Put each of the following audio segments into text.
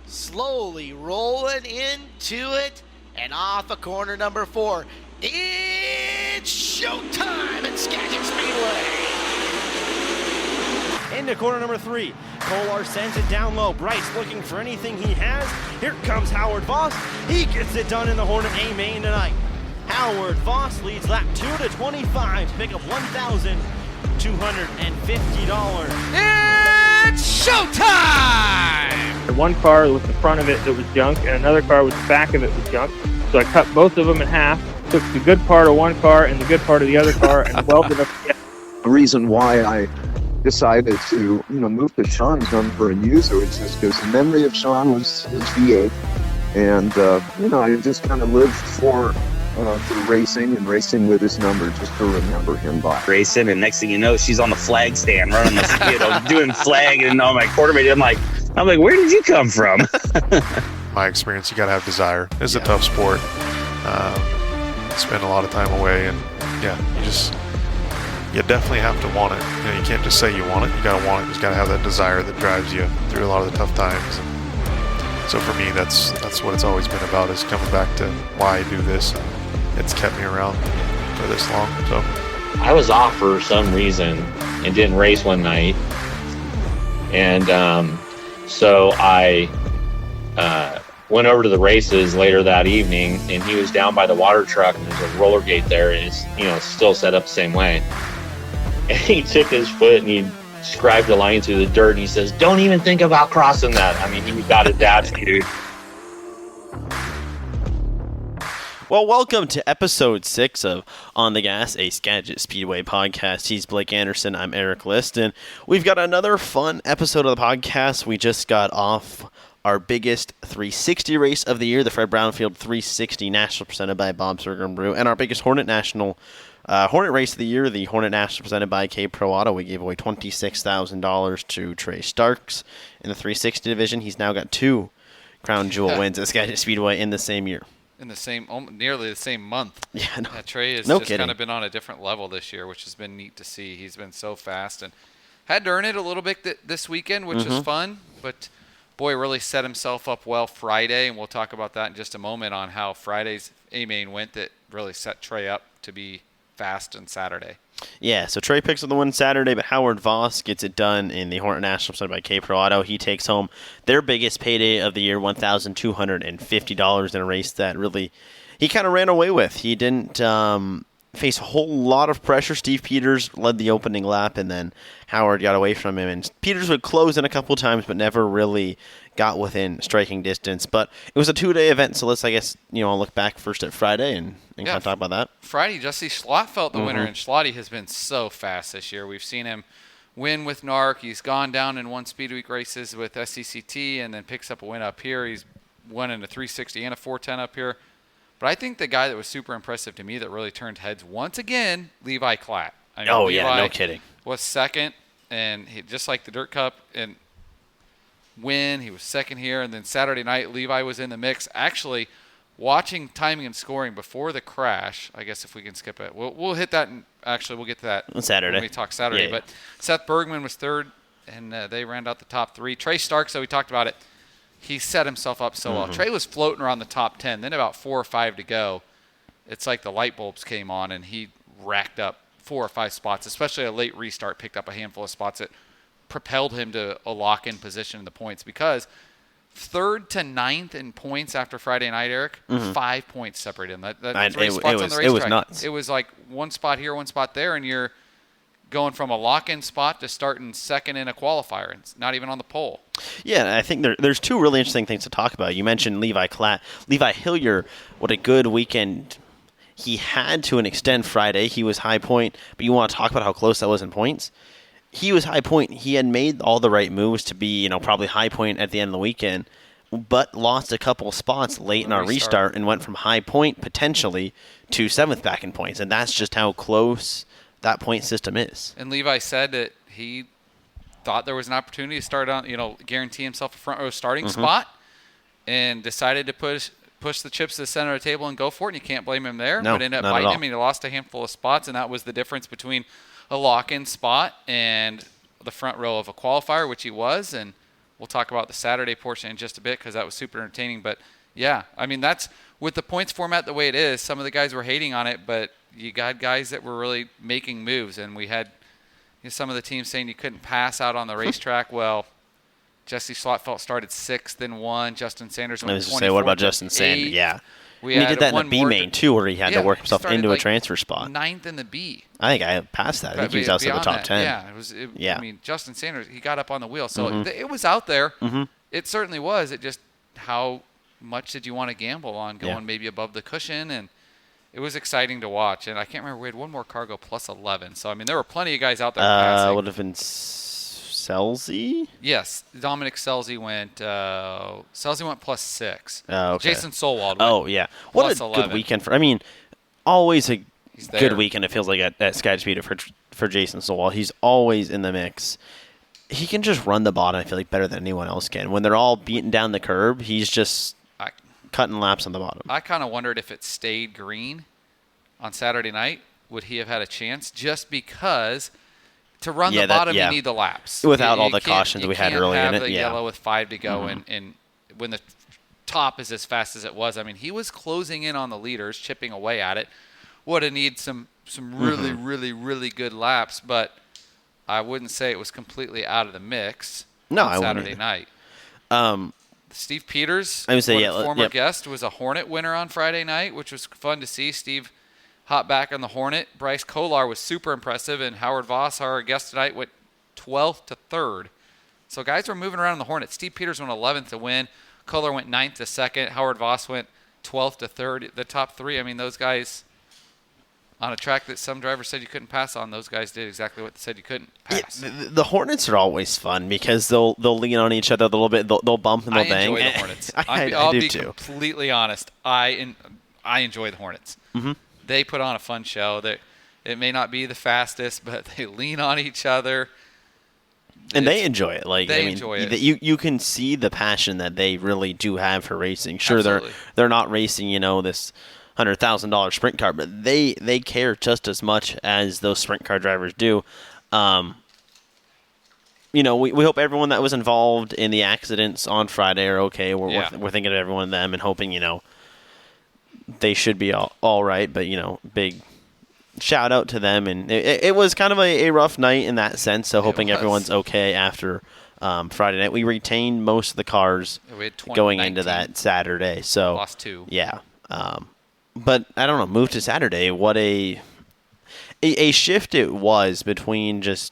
slowly rolling into it, and off of corner number 4. It's showtime at Skagit Speedway. Into corner number 3. Kolar sends it down low. Bryce looking for anything he has. Here comes Howard Vos. He gets it done in the Hornet A main tonight. Howard Vos leads lap 2 to 25 to pick up $1,250. It's showtime! One car with the front of it that was junk, and another car with the back of it was junk. So I cut both of them in half, took the good part of one car and the good part of the other car, and welded them together. The reason why I decided to, move to Sean's number and use it was just because the memory of Sean was his V8, and I just kind of lived for racing and racing with his number just to remember him by. Racing, and next thing you know, she's on the flag stand running the, doing flag and on my quarterback. I'm like, where did you come from? My experience, you got to have desire. It's a tough sport. Spend a lot of time away, and you definitely have to want it. You can't just say you want it. You got to want it. You just got to have that desire that drives you through a lot of the tough times. And so for me, that's what it's always been about, is coming back to why I do this. And it's kept me around for this long. So I was off for some reason and didn't race one night, and so I went over to the races later that evening, and he was down by the water truck, and there's a roller gate there, and it's still set up the same way. And he took his foot and he scribed a line through the dirt, and he says, "Don't even think about crossing that." I mean, he got his attitude. Well, welcome to episode 6 of On the Gas, a Skagit Speedway podcast. He's Blake Anderson. I'm Erik List, and we've got another fun episode of the podcast. We just got off our biggest 360 race of the year, the Fred Brownfield 360 National presented by Bob Surger and Brew, and our biggest Hornet National Hornet race of the year, the Hornet National presented by K Pro Auto. We gave away $26,000 to Trey Starks in the 360 division. He's now got 2 crown jewel wins at Skagit Speedway in the same year. In the same, nearly the same month. Yeah, no, Trey has no just kidding. kind of been on a different level this year, which has been neat to see. He's been so fast and had to earn it a little bit this weekend, which is fun. But boy, really set himself up well Friday, and we'll talk about that in just a moment on how Friday's A-Main went that really set Trey up to be fast on Saturday. Yeah, so Trey picks up the win Saturday, but Howard Vos gets it done in the Hornet National presented by K Pro Auto. He takes home their biggest payday of the year, $1,250 in a race that really he kind of ran away with. He didn't face a whole lot of pressure. Steve Peters led the opening lap, and then Howard got away from him. And Peters would close in a couple of times, but never really got within striking distance. But it was a 2-day event, so let's, I'll look back first at Friday and kind of talk about that. Friday, Jesse Schlott the winner, and Schlotty has been so fast this year. We've seen him win with NARC. He's gone down and won Speed Week races with SCCT and then picks up a win up here. He's won in a 360 and a 410 up here. But I think the guy that was super impressive to me that really turned heads once again, Levi Klatt. Levi no kidding. Was second, and he, just like the Dirt Cup and win, he was second here. And then Saturday night, Levi was in the mix. Actually, watching timing and scoring before the crash, I guess if we can skip it, we'll hit that. We'll get to that on Saturday when we talk Saturday. Yeah. But Seth Bergman was third, and they round out the top 3. Trey Stark, so we talked about it. He set himself up so well. Trey was floating around the top 10. Then about 4 or 5 to go, it's like the light bulbs came on, and he racked up 4 or 5 spots, especially a late restart, picked up a handful of spots that propelled him to a lock-in position in the points, because 3rd to 9th in points after Friday night, Erik, 5 points separated him. That's 3 spots on the racetrack. It was nuts. It was like 1 spot here, 1 spot there, and you're going from a lock-in spot to starting second in a qualifier. It's not even on the pole. Yeah, I think there's 2 really interesting things to talk about. You mentioned Levi Klatt. Levi Hillier, what a good weekend he had to an extent Friday. He was high point, but you want to talk about how close that was in points? He was high point. He had made all the right moves to be, probably high point at the end of the weekend, but lost a couple of spots late in our restart and went from high point potentially to 7th back in points. And that's just how close that point system is. And Levi said that he thought there was an opportunity to start on, guarantee himself a front row starting spot, and decided to push the chips to the center of the table and go for it. And you can't blame him there. No, but ended up not biting at all. him. He lost a handful of spots, and that was the difference between a lock-in spot and the front row of a qualifier, which he was. And we'll talk about the Saturday portion in just a bit because that was super entertaining. But, yeah, I mean, that's with the points format the way it is, some of the guys were hating on it, but you got guys that were really making moves. And we had some of the teams saying you couldn't pass out on the racetrack. Well, Jesse Slotfelt started 6th and won. Justin Sanders went 24th. I was going to say, what about Justin Sanders? Yeah. We and he did that in one the B more main, too, where he had to work himself into like a transfer spot. 9th in the B. I think I passed that. I think he was outside the top 10. Yeah, I mean, Justin Sanders, he got up on the wheel. So it was out there. It certainly was. It just, how much did you want to gamble on going maybe above the cushion? And it was exciting to watch. And I can't remember, we had one more car go plus 11. So, I mean, there were plenty of guys out there passing. Would have been Selzy? Yes. Dominic Selzy went plus 6. Oh, okay. Jason Solwald went what a 11. Good weekend for, I mean, always a there. Good weekend, it feels like, at Skagit Speedway for Jason Solwald. He's always in the mix. He can just run the bottom, I feel like, better than anyone else can. When they're all beating down the curb, he's just cutting laps on the bottom. I kind of wondered if it stayed green on Saturday night, would he have had a chance? Just because to run the bottom, you need the laps. Without all the cautions we had earlier in it. You can't have the yellow with 5 to go, and when the top is as fast as it was, I mean, he was closing in on the leaders, chipping away at it. Would have needed some really, really, really good laps, but I wouldn't say it was completely out of the mix on Saturday night. Steve Peters, former guest, was a Hornet winner on Friday night, which was fun to see. Steve hot back on the Hornet. Bryce Kolar was super impressive, and Howard Vos, our guest tonight, went 12th to 3rd. So guys were moving around in the Hornet. Steve Peters went 11th to win. Kolar went 9th to 2nd. Howard Vos went 12th to 3rd. The top 3, I mean, those guys on a track that some drivers said you couldn't pass on, those guys did exactly what they said you couldn't pass. The Hornets are always fun because they'll lean on each other a little bit. They'll bump and they'll bang. I enjoy the Hornets. I'll be completely honest. I enjoy the Hornets. They put on a fun show. It may not be the fastest, but they lean on each other. And they enjoy it. Enjoy it. You can see the passion that they really do have for racing. Sure, Absolutely. they're not racing, this $100,000 sprint car, but they care just as much as those sprint car drivers do. We hope everyone that was involved in the accidents on Friday are okay. We're thinking of everyone of them and hoping, they should be all right. But, big shout out to them. And it was kind of a rough night in that sense, so hoping everyone's okay after Friday night. We retained most of the cars going into that Saturday. So lost 2. Yeah. But I don't know, move to Saturday. What a shift it was between just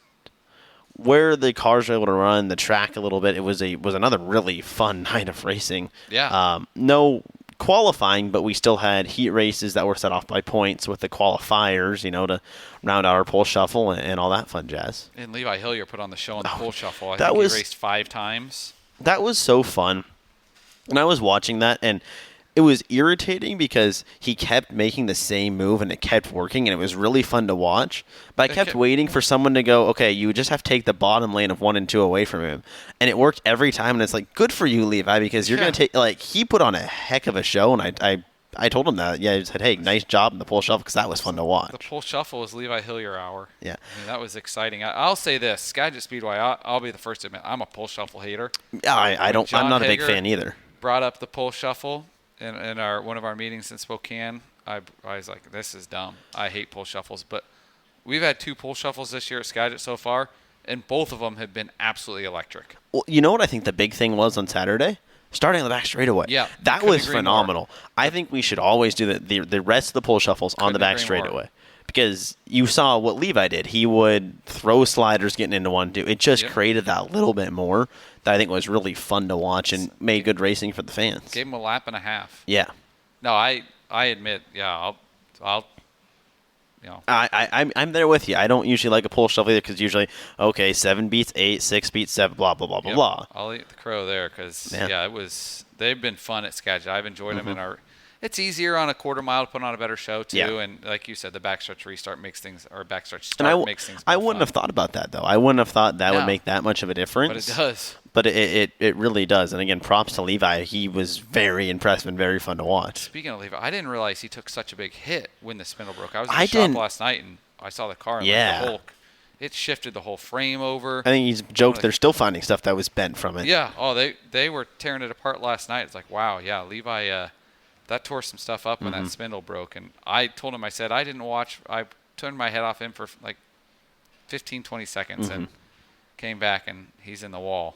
where the cars were able to run the track a little bit. It was another really fun night of racing. Yeah. No qualifying, but we still had heat races that were set off by points with the qualifiers, to round out our pole shuffle and all that fun jazz. And Levi Hillier put on the show on the pole shuffle. I think he raced 5 times. That was so fun. And I was watching that, and it was irritating because he kept making the same move and it kept working, and it was really fun to watch. But I kept waiting for someone to go, okay, you just have to take the bottom lane of 1 and 2 away from him. And it worked every time, and it's like, good for you, Levi, because you're going to take, he put on a heck of a show, and I told him that. Yeah, I said, hey, nice job in the pole shuffle, because that was fun to watch. The pole shuffle was Levi Hillier hour. Yeah. I mean, that was exciting. I'll say this, Skagit Speedway, I'll be the first to admit, I'm a pole shuffle hater. I'm not a big fan either. Brought up the pole shuffle in one of our meetings in Spokane. I was like, this is dumb. I hate pole shuffles. But we've had 2 pole shuffles this year at Skagit so far, and both of them have been absolutely electric. Well, you know what I think the big thing was on Saturday? Starting on the back straightaway. Yeah. That was phenomenal. I think we should always do the rest of the pole shuffles on the back straightaway. Because you saw what Levi did. He would throw sliders getting into 1, 2. It just created that little bit more that I think was really fun to watch and made good racing for the fans. Gave him a lap and a half. Yeah. No, I admit, I'll I'm there with you. I don't usually like a pole shuffle either because usually, 7 beats 8, 6 beats 7, blah, blah, blah, blah, blah. I'll eat the crow there because, they've been fun at Skagit. I've enjoyed them in our – it's easier on a quarter mile to put on a better show, too. Yeah. And like you said, the backstretch restart makes things – or backstretch start makes things more I wouldn't have thought about that, though. I wouldn't have thought that would make that much of a difference. But it does. But it really does. And, again, props to Levi. He was very impressive and very fun to watch. Speaking of Levi, I didn't realize he took such a big hit when the spindle broke. I was in the shop last night, and I saw the car and the Hulk. it shifted the whole frame over. I think he's joked they're still finding stuff that was bent from it. Yeah. Oh, they were tearing it apart last night. It's like, wow, yeah, Levi, that tore some stuff up when that spindle broke. And I told him, I said, I didn't watch. I turned my head off him for like 15, 20 seconds and came back, and he's in the wall.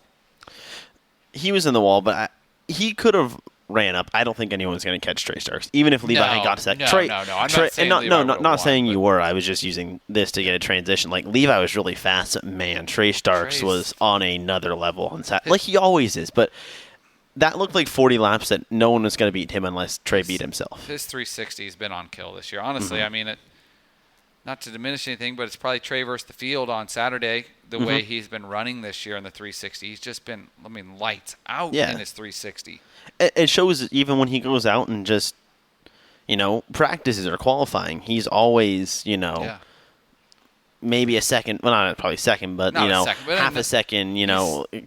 He was in the wall, but he could have ran up. I don't think anyone's going to catch Trey Starks, even if Levi had got to second. No. I'm not saying Levi not saying you were. I was just using this to get a transition. Like, Levi was really fast, but man, Trey Starks was on another level on Saturday. Like he always is, but that looked like 40 laps that no one was going to beat him unless Trey beat himself. His 360 has been on kill this year. Honestly, I mean, not to diminish anything, but it's probably Trey versus the field on Saturday, the way he's been running this year in the 360. He's just been, lights out in his 360. It shows even when he goes out and just, practices or qualifying, he's always, maybe a second, well, not probably second, but, half a second,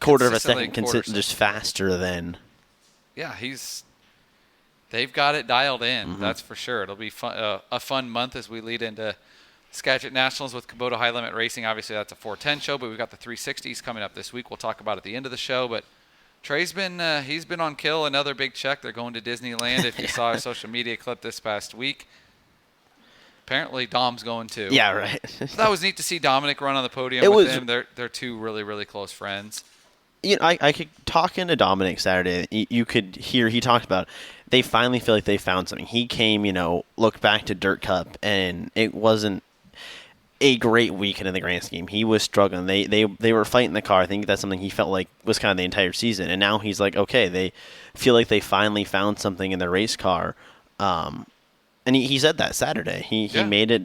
quarter of a second, just faster than. Yeah, they've got it dialed in, that's for sure. It'll be fun, a fun month as we lead into Skagit Nationals with Kubota High Limit Racing. Obviously, that's a 410 show, but we've got the 360s coming up this week. We'll talk about it at the end of the show, but Trey's been he's been on kill. Another big check. They're going to Disneyland. If you saw our social media clip this past week, apparently Dom's going too. Yeah, right. That was neat to see Dominic run on the podium with him. They're two really, really close friends. I could talk into Dominic Saturday. You could hear he talked about they finally feel like they found something. He came, looked back to Dirt Cup, and it wasn't a great weekend in the grand scheme. He was struggling. They were fighting the car. I think that's something he felt like was kind of the entire season. And now he's like, okay, they feel like they finally found something in their race car. And he said that Saturday. He made it.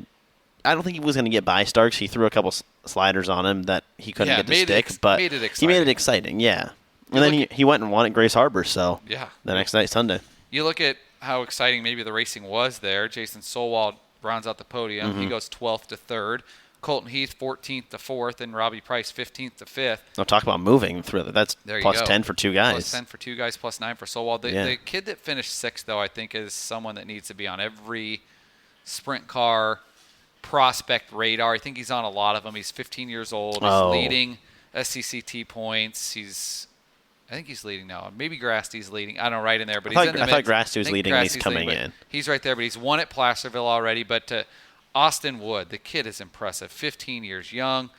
I don't think he was going to get by Starks. He threw a couple sliders on him that he couldn't get to stick, but he made it exciting. Yeah. And then he went and won at Grace Harbor. So the next night, Sunday. You look at how exciting maybe the racing was there. Jason Solwald rounds out the podium. He goes 12th to 3rd. Colton Heath 14th to 4th, and Robbie Price 15th to 5th. Now talk about moving through that. That's plus 10 for two guys. Plus 10 for two guys, plus 9 for Solwald. The kid that finished 6th, though, I think is someone that needs to be on every sprint car prospect radar. I think he's on a lot of them. He's 15 years old. He's leading SCCT points. I think he's leading now. Maybe Grasty's leading. I don't know, right in there. But he's in the mix. I thought Grasty was leading and he's coming in. He's right there, but he's won at Placerville already. But Austin Wood, the kid is impressive. 15 years young.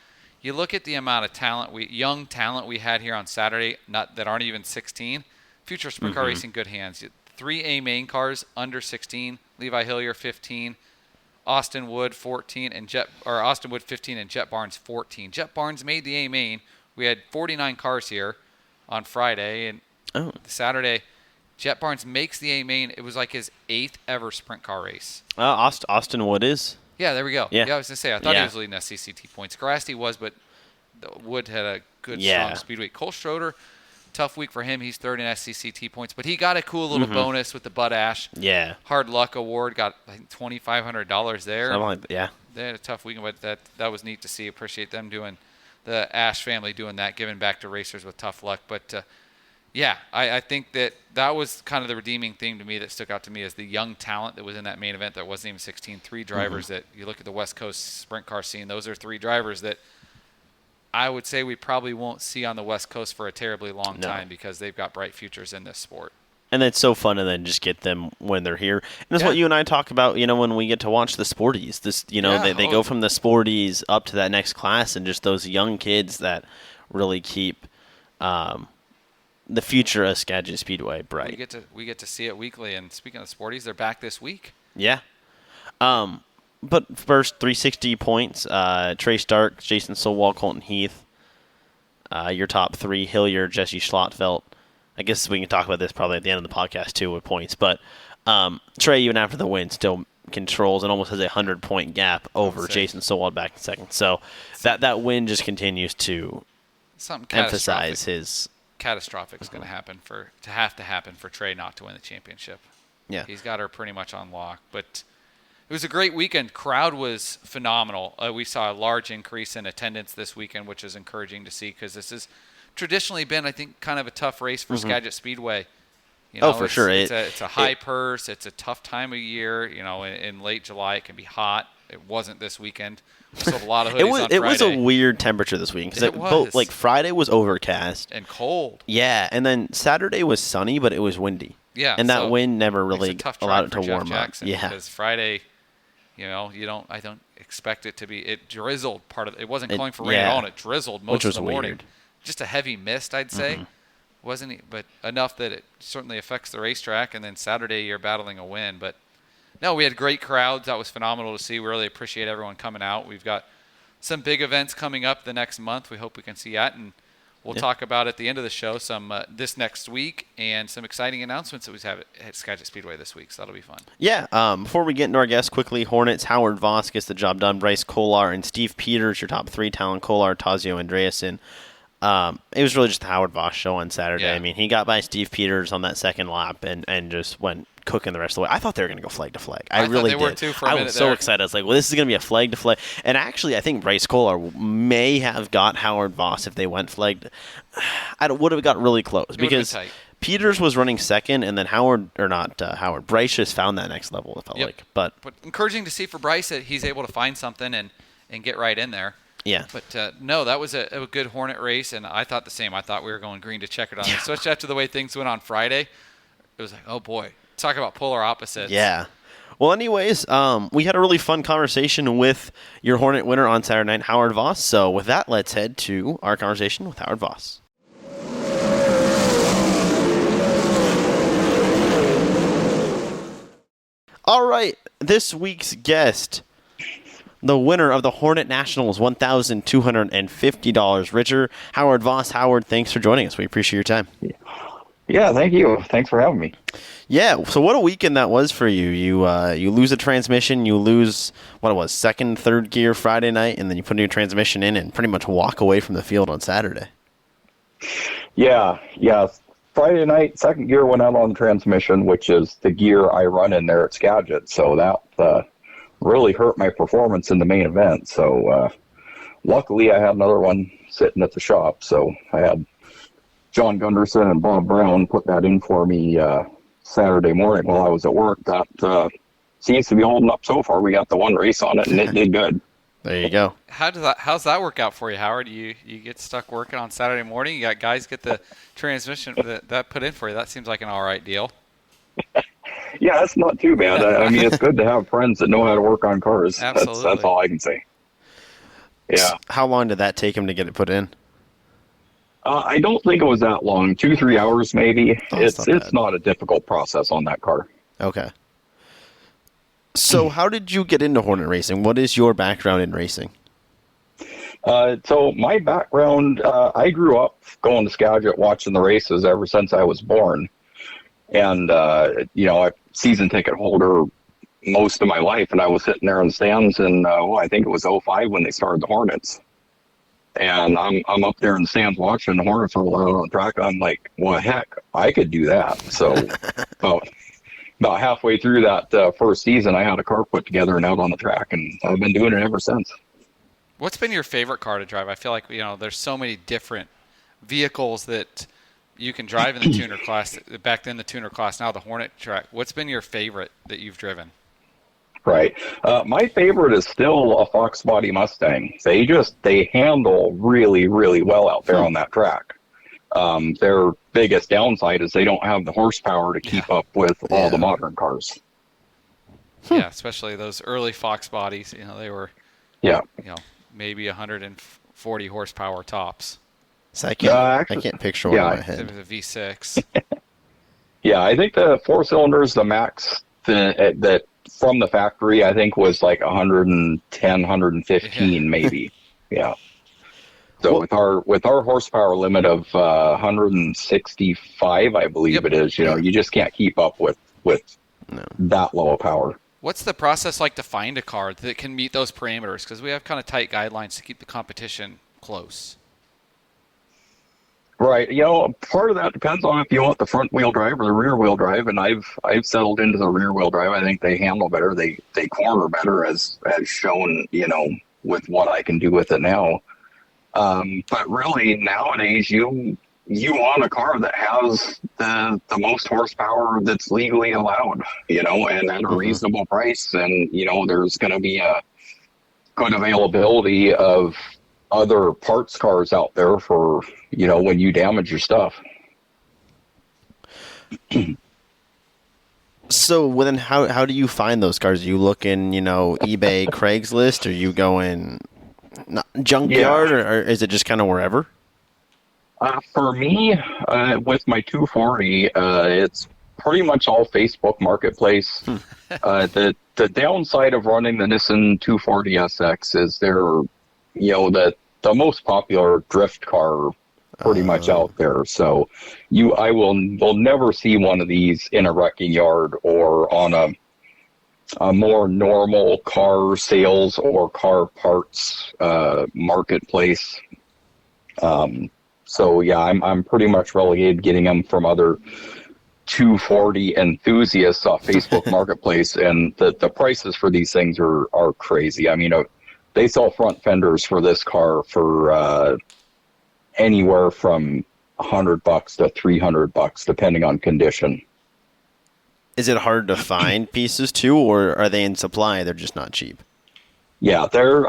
You look at the amount of young talent we had here on Saturday, that aren't even 16. Future Sprint Car Racing, good hands. 3 A main cars under 16. Levi Hillier 15. Austin Wood 14 and Austin Wood 15 and Jet Barnes 14. Jet Barnes made the A main. We had 49 cars here on Friday, and Saturday, Jet Barnes makes the A main. It was like his 8th ever sprint car race. Austin Wood is? Yeah, there we go. Yeah, I was going to say, I thought he was leading SCCT points. Grasty was, but Wood had a good, strong speed week. Cole Schroeder, tough week for him. He's 3rd in SCCT points, but he got a cool little bonus with the Bud Ash. Yeah. Hard Luck Award, got I think $2,500 there. Yeah. They had a tough weekend, but that was neat to see. Appreciate them doing, the Ash family doing that, giving back to racers with tough luck. But, I think that was kind of the redeeming thing to me that stuck out to me as the young talent that was in that main event that wasn't even 16. 3 drivers that you look at the West Coast sprint car scene. Those are 3 drivers that I would say we probably won't see on the West Coast for a terribly long time because they've got bright futures in this sport. And it's so fun to then just get them when they're here. And that's what you and I talk about, when we get to watch the sporties. They go from the sporties up to that next class, and just those young kids that really keep the future of Skagit Speedway bright. We get to see it weekly. And speaking of sporties, they're back this week. Yeah. But first, 360 points. Trey Stark, Jason Solwald, Colton Heath. Your top 3, Hillier, Jesse Schlottfelt. I guess we can talk about this probably at the end of the podcast, too, with points. But Trey, even after the win, still controls and almost has a 100-point gap over Jason Solwald back in second. So that win just continues to emphasize his... Catastrophic is going to happen for Trey not to win the championship. Yeah. He's got her pretty much on lock. But it was a great weekend. Crowd was phenomenal. We saw a large increase in attendance this weekend, which is encouraging to see because this has traditionally been, I think, kind of a tough race for Skagit Speedway. For sure. It's a high purse. It's a tough time of year. In late July, it can be hot. it wasn't this weekend. We sold a lot of hoodies on Friday. It was a weird temperature this weekend because like Friday was overcast and cold. Yeah, and then Saturday was sunny, but it was windy. Yeah, and that wind never really allowed it to warm Jackson, up. Yeah, because Friday, I don't expect it to be. It drizzled it wasn't calling for rain at all, and it drizzled most of the morning. Weird. Just a heavy mist, I'd say. But enough that it certainly affects the racetrack. And then Saturday, you're battling a wind, but. No, we had great crowds. That was phenomenal to see. We really appreciate everyone coming out. We've got some big events coming up the next month. We hope we can see that, and we'll talk about at the end of the show some this next week and some exciting announcements that we have at Skagit Speedway this week. So that'll be fun. Yeah. Before we get into our guests, quickly, Hornets, Howard Vos gets the job done. Bryce Kolar and Steve Peters, your top three talent. Kolar, Tazio Andreasen. It was really just the Howard Vos show on Saturday. Yeah. I mean, he got by Steve Peters on that second lap and just went cooking the rest of the way. I thought they were going to go flag to flag. I really did. Were too for a minute was so excited. I was like, well, this is going to be a flag to flag. And actually, I think Bryce Kolar may have got Howard Vos if they went flagged. I would have got really close because Peters was running second, and then Bryce just found that next level, it felt like. But encouraging to see for Bryce that he's able to find something and get right in there. Yeah. But, no, that was a good Hornet race, and I thought the same. I thought we were going green to check it on, especially after the way things went on Friday. It was like, oh, boy. Talk about polar opposites. Yeah. Well, anyways, we had a really fun conversation with your Hornet winner on Saturday night, Howard Vos. So with that, let's head to our conversation with Howard Vos. All right. This week's guest, the winner of the Hornet Nationals, $1,250. Richard Howard Vos. Howard, thanks for joining us. We appreciate your time. Yeah, thank you. Thanks for having me. Yeah, so what a weekend that was for you. You lose a transmission, you lose, second, third gear Friday night, and then you put a new transmission in and pretty much walk away from the field on Saturday. Yeah. Friday night, second gear went out on the transmission, which is the gear I run in there at Skagit. So that really hurt my performance in the main event. So luckily I had another one sitting at the shop. So I had John Gunderson and Bob Brown put that in for me Saturday morning while I was at work. That seems to be holding up so far. We got the one race on it, and it did good. There you go. How's that work out for you, Howard? You get stuck working on Saturday morning. You got guys get the transmission that put in for you. That seems like an all right deal. Yeah, that's not too bad. I mean, it's good to have friends that know how to work on cars. Absolutely. That's all I can say. Yeah. How long did that take him to get it put in? I don't think it was that long. 2-3 hours maybe. It's not a difficult process on that car. Okay. So how did you get into Hornet racing? What is your background in racing? So my background, I grew up going to Skagit watching the races ever since I was born. And, I'm season ticket holder most of my life. And I was sitting there in the stands and I think it was 2005 when they started the Hornets. And I'm up there in the stands watching the Hornets roll out on the track. I'm like, well, heck, I could do that. So about halfway through that first season, I had a car put together and out on the track, and I've been doing it ever since. What's been your favorite car to drive? I feel like, there's so many different vehicles that you can drive in the tuner class. Back then, the tuner class, now the Hornet track. What's been your favorite that you've driven? Right. My favorite is still a Fox Body Mustang. They handle really, really well out there on that track. Their biggest downside is they don't have the horsepower to keep up with all the modern cars. Yeah, especially those early Fox bodies. They were, maybe 140 horsepower tops. So I can't picture one in my head. It was a V6. Yeah, I think the 4-cylinders, the max that from the factory, I think was like 110, 115 maybe. Yeah. So with our horsepower limit of 165, I believe it is, you just can't keep up with that low of power. What's the process like to find a car that can meet those parameters? Because we have kind of tight guidelines to keep the competition close. Right. Part of that depends on if you want the front wheel drive or the rear wheel drive. And I've settled into the rear wheel drive. I think they handle better. They corner better as shown, with what I can do with it now. But really nowadays you want a car that has the most horsepower that's legally allowed, and at a reasonable price. And, there's going to be good availability of other parts cars out there for, when you damage your stuff. So then how do you find those cars? Are you looking, eBay, Craigslist? Are you going junkyard, or is it just kind of wherever? For me, with my 240, it's pretty much all Facebook Marketplace. The downside of running the Nissan 240 SX is they're, the most popular drift car pretty much out there. So will never see one of these in a wrecking yard or on a more normal car sales or car parts marketplace. So yeah, I'm pretty much relegated getting them from other 240 enthusiasts off Facebook Marketplace, and the prices for these things are crazy. I mean, they sell front fenders for this car for anywhere from $100 to $300, depending on condition. Is it hard to find pieces too, or are they in supply? They're just not cheap. Yeah, they're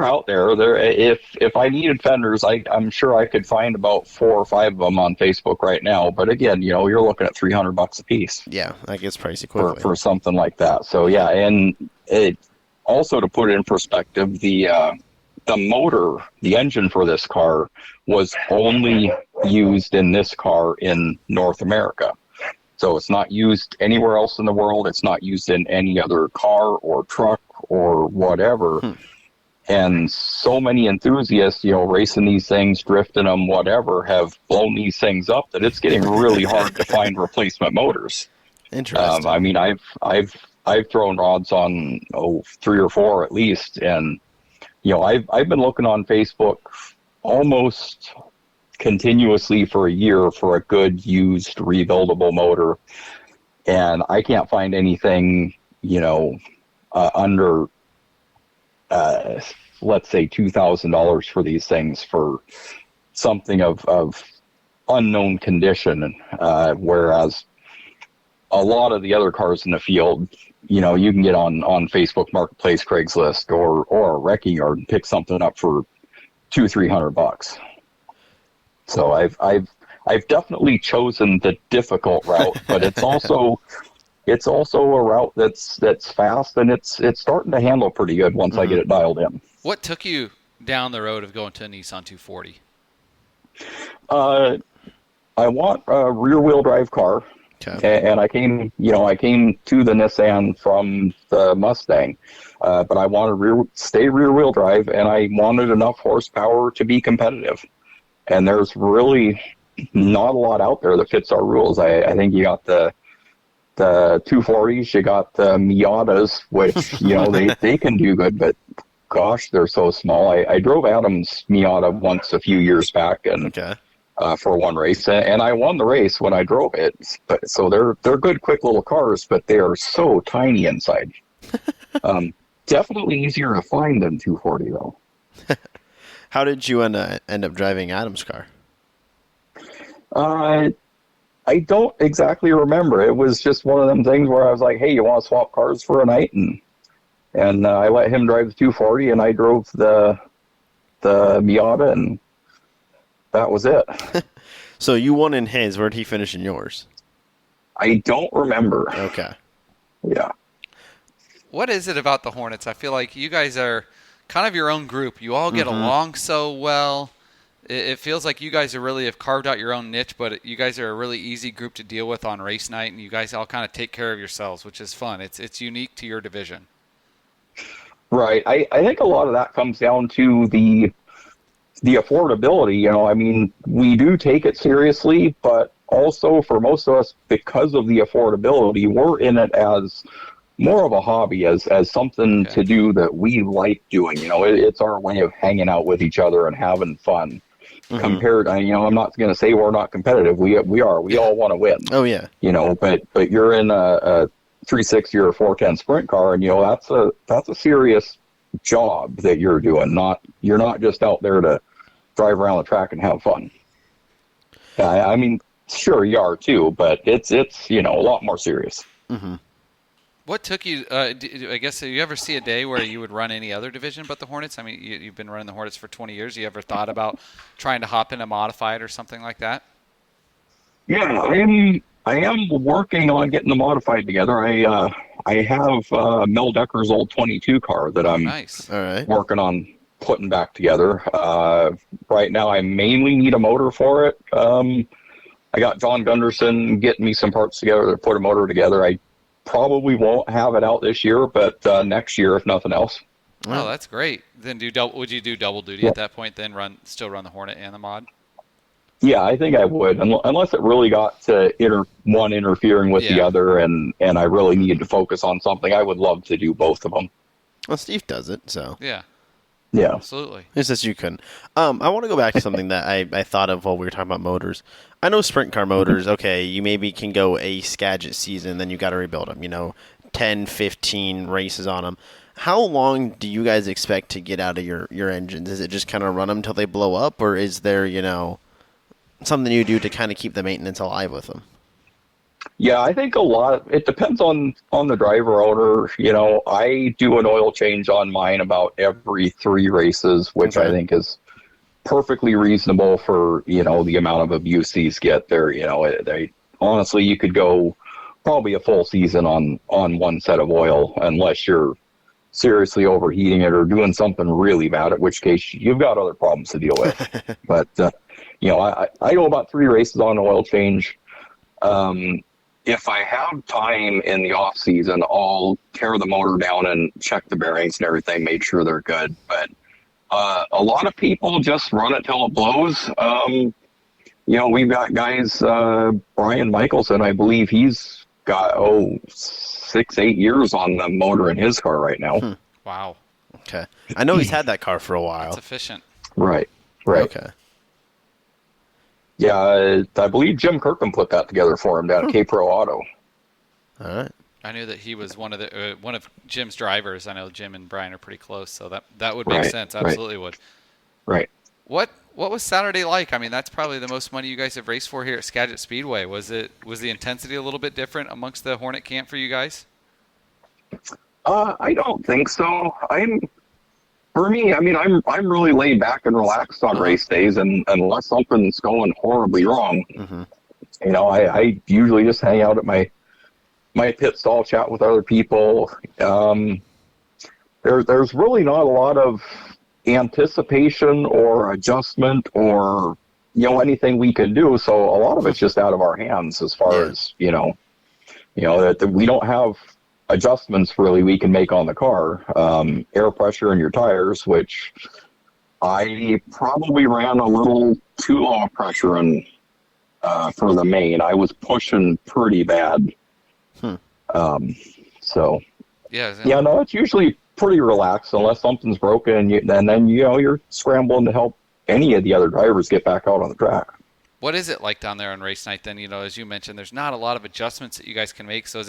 out there. If I needed fenders, I'm sure I could find about 4 or 5 of them on Facebook right now. But again, you're looking at $300 a piece. Yeah, that gets pricey quickly for something like that. So yeah, and it also, to put it in perspective, the motor, the engine for this car was only used in this car in North America. So it's not used anywhere else in the world. It's not used in any other car or truck or whatever. And so many enthusiasts, racing these things, drifting them, whatever, have blown these things up that it's getting really hard to find replacement motors. Interesting. I mean, I've thrown rods on 3 or 4 at least, and I've been looking on Facebook almost continuously for a year for a good used rebuildable motor, and I can't find anything under let's say $2,000 for these things for something of unknown condition, whereas a lot of the other cars in the field, you can get on Facebook Marketplace, Craigslist, or a wrecking yard and pick something up for $200-$300. So I've definitely chosen the difficult route, but it's also a route that's fast, and it's starting to handle pretty good once I get it dialed in. What took you down the road of going to a Nissan 240? I want a rear-wheel drive car. Okay. And I came to the Nissan from the Mustang, but I wanted stay rear-wheel drive, and I wanted enough horsepower to be competitive. And there's really not a lot out there that fits our rules. I think you got the 240s, you got the Miatas, which they can do good, but gosh, they're so small. I drove Adam's Miata once a few years back, and for one race, and I won the race when I drove it. But so they're good, quick little cars, but they are so tiny inside. Definitely easier to find than 240 though. How did you end up driving Adam's car? I don't exactly remember. It was just one of them things where I was like, "Hey, you want to swap cars for a night?" And I let him drive the 240, and I drove the Miata, and that was it. So you won in his. Where'd he finish in yours? I don't remember. Okay. Yeah. What is it about the Hornets? I feel like you guys are kind of your own group. You all get along so well. It feels like you guys really have carved out your own niche, but you guys are a really easy group to deal with on race night, and you guys all kind of take care of yourselves, which is fun. It's unique to your division. Right. I think a lot of that comes down to the affordability. I mean, we do take it seriously, but also for most of us, because of the affordability, we're in it as more of a hobby, as something to do that we like doing. It's our way of hanging out with each other and having fun. Compared, I'm not going to say we're not competitive. We are. We all want to win. Oh yeah. But you're in a 360 or a 410 sprint car, and that's a serious job that you're doing. You're not just out there to drive around the track and have fun. I mean, sure you are too, but it's a lot more serious. What took you? I guess, do you ever see a day where you would run any other division but the Hornets? I mean, you've been running the Hornets for 20 years. You ever thought about trying to hop into Modified or something like that? Yeah, I am working on getting the Modified together. I have Mel Decker's old 22 car that I'm Nice. All right. working on putting back together. Right now, I mainly need a motor for it. I got John Gunderson getting me some parts together to put a motor together. I probably won't have it out this year, but next year, if nothing else. Oh, that's great. Then would you do double duty at that point? Then still run the Hornet and the Mod? Yeah, I think I would, unless it really got to one interfering with the other, and I really needed to focus on something. I would love to do both of them. Well, Steve does it, so. Yeah. Yeah. Absolutely. It's just you couldn't. I want to go back to something that I thought of while we were talking about motors. I know sprint car motors, okay, you maybe can go a Skagit season, then you got to rebuild them, 10, 15 races on them. How long do you guys expect to get out of your engines? Is it just kind of run them until they blow up, or is there, something you do to kind of keep the maintenance alive with them? Yeah, I think it depends on the driver owner. I do an oil change on mine about every 3 races, which I think is perfectly reasonable for, the amount of abuse these get there. Honestly, you could go probably a full season on one set of oil unless you're seriously overheating it or doing something really bad, at which case you've got other problems to deal with. But, I go about 3 races on oil change. If I have time in the off season, I'll tear the motor down and check the bearings and everything, make sure they're good. But a lot of people just run it till it blows. We've got guys, Brian Michelson, I believe he's got 6-8 years on the motor in his car right now. Wow. Okay. I know he's had that car for a while. That's efficient. Right. Okay. Yeah, I believe Jim Kirkham put that together for him down at K-Pro Auto. All right. I knew that he was one of Jim's drivers. I know Jim and Brian are pretty close, so that would make sense. Absolutely would. Right. What was Saturday like? I mean, that's probably the most money you guys have raced for here at Skagit Speedway. Was the intensity a little bit different amongst the Hornet camp for you guys? I don't think so. For me, I'm really laid back and relaxed on race days, and unless something's going horribly wrong, I usually just hang out at my pit stall, chat with other people. There's really not a lot of anticipation or adjustment or anything we can do. So a lot of it's just out of our hands as far as that we don't have adjustments really we can make on the car. Air pressure in your tires, which I probably ran a little too low pressure in for the main. I was pushing pretty bad. It's usually pretty relaxed unless something's broken, and then you're scrambling to help any of the other drivers get back out on the track. What is it like down there on race night then? As you mentioned, there's not a lot of adjustments that you guys can make. So is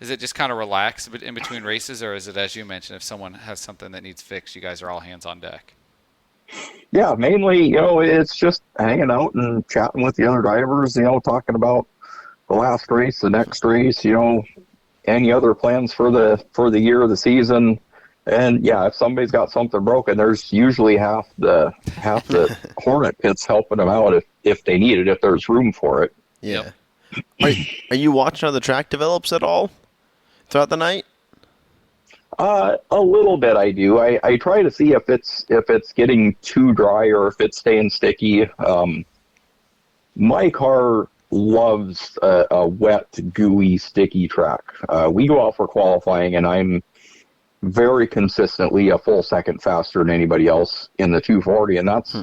it just kind of relaxed in between races, or is it, as you mentioned, if someone has something that needs fixed, you guys are all hands on deck? Yeah, mainly, it's just hanging out and chatting with the other drivers, talking about the last race, the next race, any other plans for the year of the season. And yeah, if somebody's got something broken, there's usually half the Hornet pits helping them out if they need it, if there's room for it. Yeah. Yep. Are you watching how the track develops at all throughout the night? A little bit I do. I try to see if it's getting too dry or if it's staying sticky. My car loves a wet, gooey, sticky track. We go out for qualifying, and I'm very consistently a full second faster than anybody else in the 240, and that's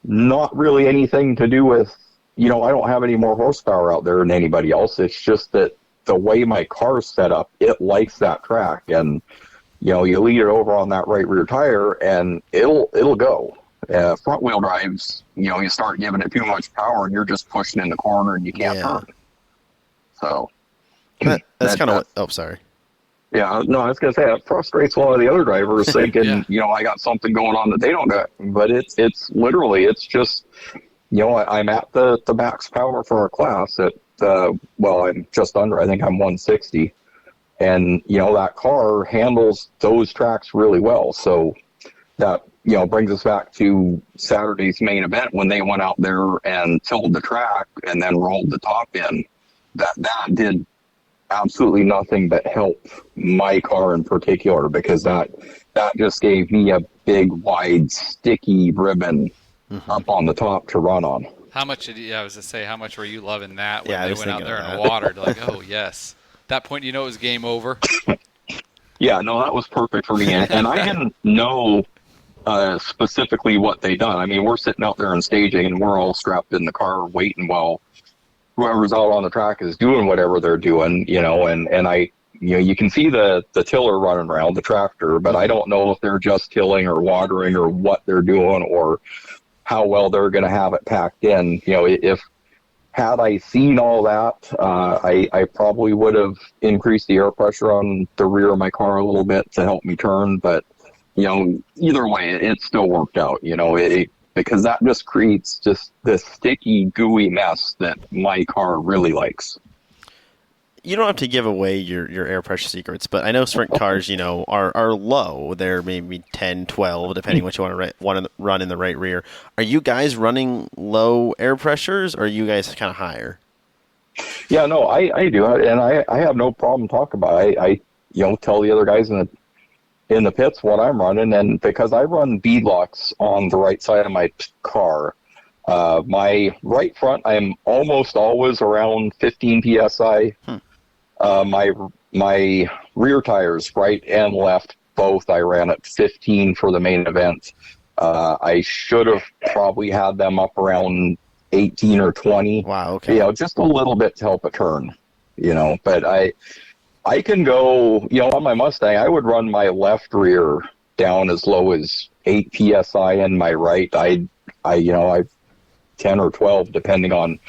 not really anything to do with, I don't have any more horsepower out there than anybody else. It's just that the way my car's set up, it likes that track, and you lead it over on that right rear tire, and it'll go. Front wheel drives, you start giving it too much power, and you're just pushing in the corner, and you can't turn. So that's kind of. Oh, sorry. Yeah, no, I was gonna say that frustrates a lot of the other drivers, thinking, I got something going on that they don't got. But it's just, I'm at the max power for our class at. I'm just under. I think I'm 160. And, that car handles those tracks really well. So that, brings us back to Saturday's main event when they went out there and tilled the track and then rolled the top in. That did absolutely nothing but help my car in particular, because that just gave me a big, wide, sticky ribbon up on the top to run on. How much I was to say, how much were you loving that when Yeah, I they was went out thinking there of and that. watered? Like, oh, yes. At that point, it was game over. Yeah, no, that was perfect for me. And I didn't know specifically what they done. I mean, we're sitting out there in staging, and we're all strapped in the car waiting while whoever's out on the track is doing whatever they're doing, and I, you can see the tiller running around, the tractor, but I don't know if they're just tilling or watering or what they're doing or how well they're going to have it packed in. Had I seen all that, I probably would have increased the air pressure on the rear of my car a little bit to help me turn. But, either way, it still worked out, because that just creates just this sticky, gooey mess that my car really likes. You don't have to give away your air pressure secrets, but I know sprint cars, are low. They're maybe 10, 12, depending what you want to run in the right rear. Are you guys running low air pressures, or are you guys kind of higher? Yeah, no, I do, and I have no problem talking about it. I tell the other guys in the pits what I'm running, and because I run beadlocks on the right side of my car, my right front, I'm almost always around 15 psi. My rear tires, right and left, both I ran at 15 for the main event. I should have probably had them up around 18 or 20. Wow, okay. Just a little bit to help it turn, but I can go, on my Mustang, I would run my left rear down as low as 8 psi, and my right, I 10 or 12, depending on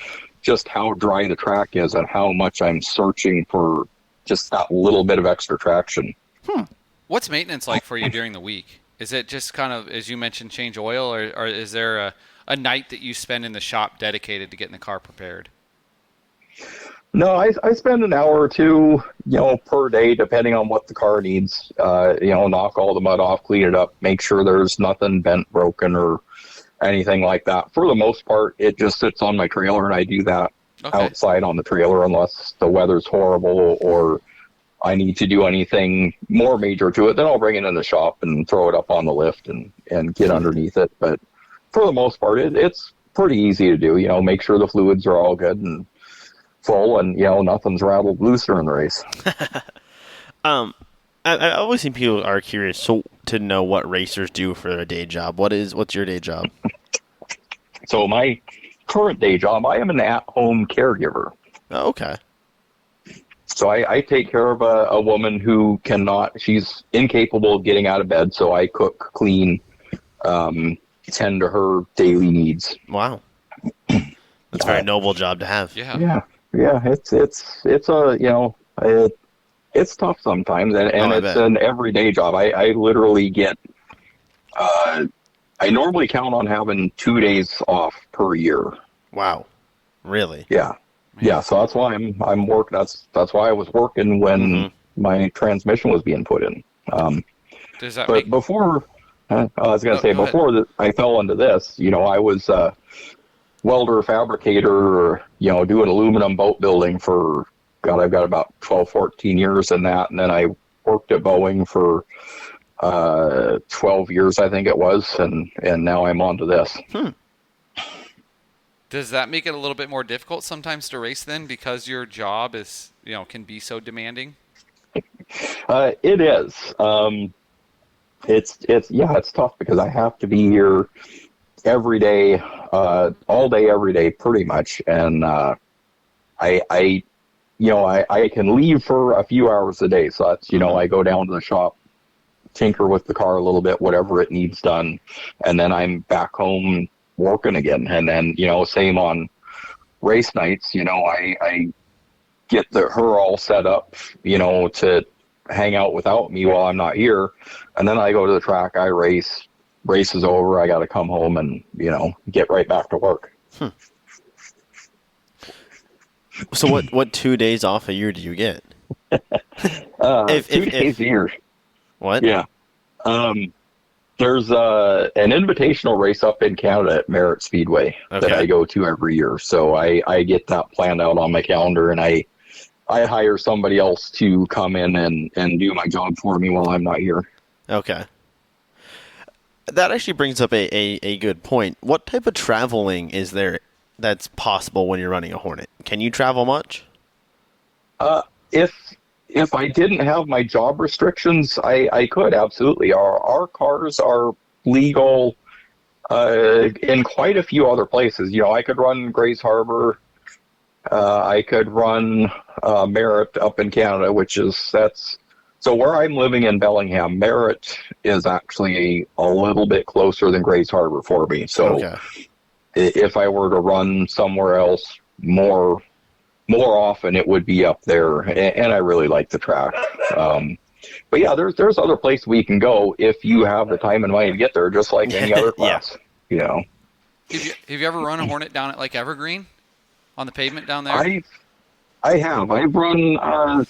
just how dry the track is and how much I'm searching for just that little bit of extra traction. What's maintenance like for you during the week? Is it just kind of, as you mentioned, change oil, or is there a night that you spend in the shop dedicated to getting the car prepared? No, I spend an hour or two, per day, depending on what the car needs. Knock all the mud off, clean it up, make sure there's nothing bent, broken, or anything like that. For the most part, it just sits on my trailer, and I do that outside on the trailer unless the weather's horrible or I need to do anything more major to it. Then I'll bring it in the shop and throw it up on the lift and get underneath it. But for the most part, it's pretty easy to do. Make sure the fluids are all good and full, and nothing's rattled loose during the race. I always think people are curious to know what racers do for their day job. What's your day job? So my current day job, I am an at-home caregiver. Oh, okay. So I take care of a woman who she's incapable of getting out of bed, so I cook, clean, tend to her daily needs. Wow. That's a very noble job to have. Yeah. Yeah, it's tough sometimes, and it's an everyday job. I literally get, I normally count on having 2 days off per year. Wow, really? Yeah, yeah. So that's why I'm working. That's why I was working when my transmission was being put in. Does that but before, I was going to say before I fell into this, I was welder, fabricator, doing aluminum boat building for, God, I've got about 12, 14 years in that. And then I worked at Boeing for 12 years, I think it was. And now I'm on to this. Does that make it a little bit more difficult sometimes to race then, because your job is, can be so demanding? It is. It's tough because I have to be here every day, all day, every day, pretty much. And I can leave for a few hours a day. So that's, I go down to the shop, tinker with the car a little bit, whatever it needs done. And then I'm back home working again. And then, same on race nights, I get her all set up, to hang out without me while I'm not here. And then I go to the track, I race is over. I got to come home and, get right back to work. So what 2 days off a year do you get? 2 days a year. What? Yeah. There's an invitational race up in Canada at Merritt Speedway that I go to every year. So I get that planned out on my calendar, and I hire somebody else to come in and do my job for me while I'm not here. Okay. That actually brings up a good point. What type of traveling is there that's possible when you're running a Hornet? Can you travel much? If I didn't have my job restrictions, I could, absolutely. Our cars are legal in quite a few other places. You know, I could run Grays Harbor. I could run Merritt up in Canada, so where I'm living in Bellingham, Merritt is actually a little bit closer than Grays Harbor for me. So if I were to run somewhere else more often, it would be up there, and I really like the track. But yeah, there's other places we can go if you have the time and money to get there, just like any other class. You know. Have you ever run a Hornet down at like Evergreen on the pavement down there? I have. I've run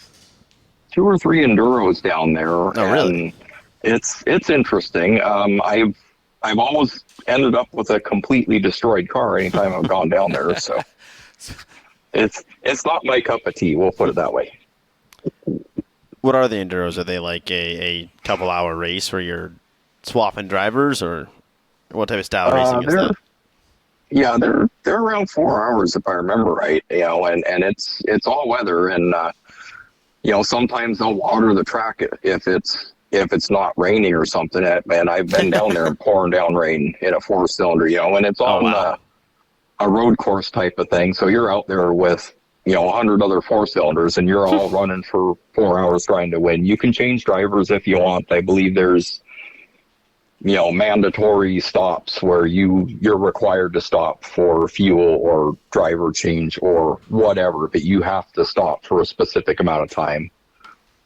2 or 3 enduros down there. Oh, really? And it's interesting. I've almost ended up with a completely destroyed car anytime I've gone down there. So. It's not my cup of tea, we'll put it that way. What are the enduros? Are they like a couple hour race where you're swapping drivers, or what type of style racing is that? Yeah, they're around 4 hours if I remember right. You know, and it's all weather, and you know, sometimes they'll water the track if it's not raining or something. And I've been down there and pouring down rain in a 4-cylinder, you know, and it's on a road course type of thing. So you're out there with, you know, 100 other 4-cylinders, and you're all running for 4 hours trying to win. You can change drivers if you want. I believe there's, you know, mandatory stops where you're required to stop for fuel or driver change or whatever, but you have to stop for a specific amount of time.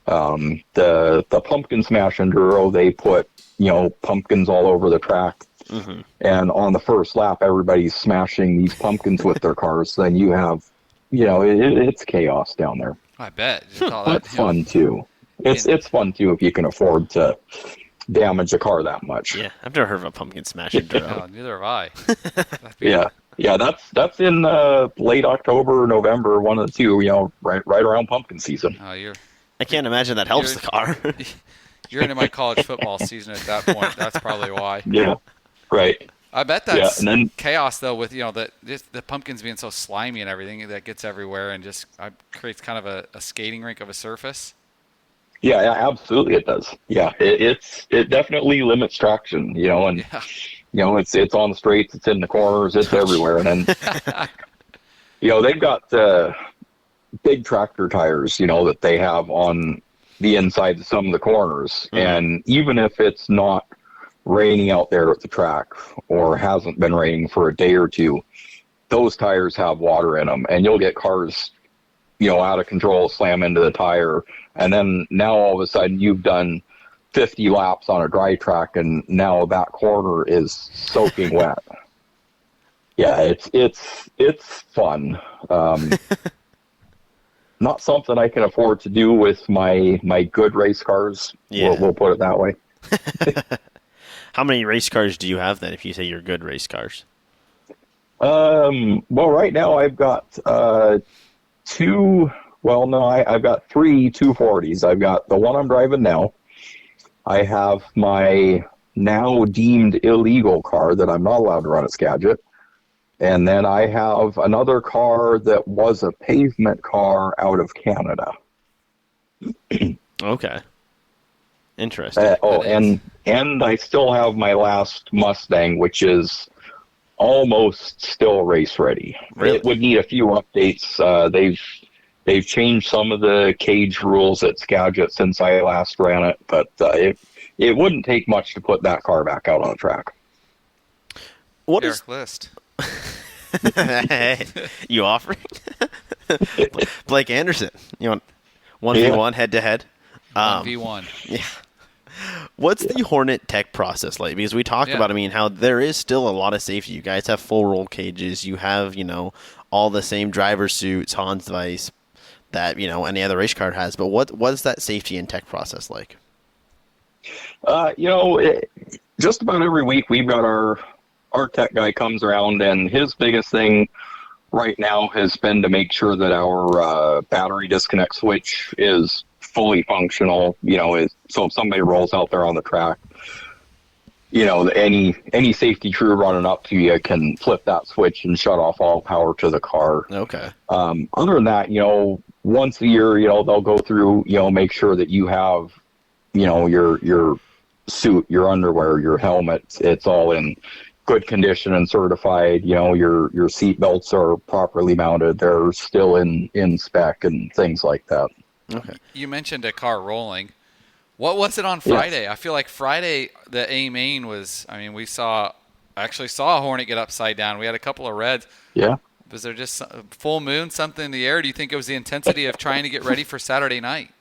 The Pumpkin Smash Enduro, they put, you know, pumpkins all over the track. Mm-hmm. And on the first lap, everybody's smashing these pumpkins with their cars. Then you have, you know, it's chaos down there. I bet. It's fun too. It's fun too if you can afford to damage a car that much. Yeah, I've never heard of a pumpkin smash enduro. Oh, neither have I. Yeah, that's in late October, November, one of the two. You know, right around pumpkin season. Oh, I can't imagine that helps the car. You're into my college football season at that point. That's probably why. Yeah. Right. I bet that's chaos, though, with, you know, the pumpkins being so slimy and everything that gets everywhere and just creates kind of a skating rink of a surface. Yeah, absolutely it does. Yeah, it definitely limits traction, you know, and you know, it's on the straights, it's in the corners, it's everywhere, and then you know, they've got big tractor tires, you know, that they have on the inside of some of the corners, and even if it's not raining out there at the track or hasn't been raining for a day or two, those tires have water in them, and you'll get cars, you know, out of control, slam into the tire, and then now all of a sudden you've done 50 laps on a dry track, and now that corner is soaking wet. Yeah, it's fun. Not something I can afford to do with my good race cars. Yeah. We'll put it that way. How many race cars do you have then, if you say you're good race cars? Well, right now I've got I've got 3 240s. I've got the one I'm driving now. I have my now deemed illegal car that I'm not allowed to run at Skagit. And then I have another car that was a pavement car out of Canada. Okay. Interesting. And I still have my last Mustang, which is almost still race ready. Really? It would need a few updates. They've changed some of the cage rules at Skagit since I last ran it, but it wouldn't take much to put that car back out on the track. What Erik is List? You offering? Blake Anderson. You want 1v1 head-to-head? 1v1. Yeah. What's the Hornet tech process like? Because we talked about, I mean, how there is still a lot of safety. You guys have full roll cages. You have, you know, all the same driver suits, Hans Weiss, that any other race car has. But what is that safety and tech process like? Just about every week we've got our tech guy comes around, and his biggest thing right now has been to make sure that our battery disconnect switch is fully functional. So if somebody rolls out there on the track, any safety crew running up to you can flip that switch and shut off all power to the car. Okay. Other than that, once a year, they'll go through, make sure that you have, your suit, your underwear, your helmet, it's all in good condition and certified. Your seat belts are properly mounted. They're still in spec and things like that. Okay. You mentioned a car rolling. What was it on Friday? Yes. I feel like Friday, the A main was, we actually saw a Hornet get upside down. We had a couple of reds. Yeah. Was there just a full moon, something in the air? Do you think it was the intensity of trying to get ready for Saturday night?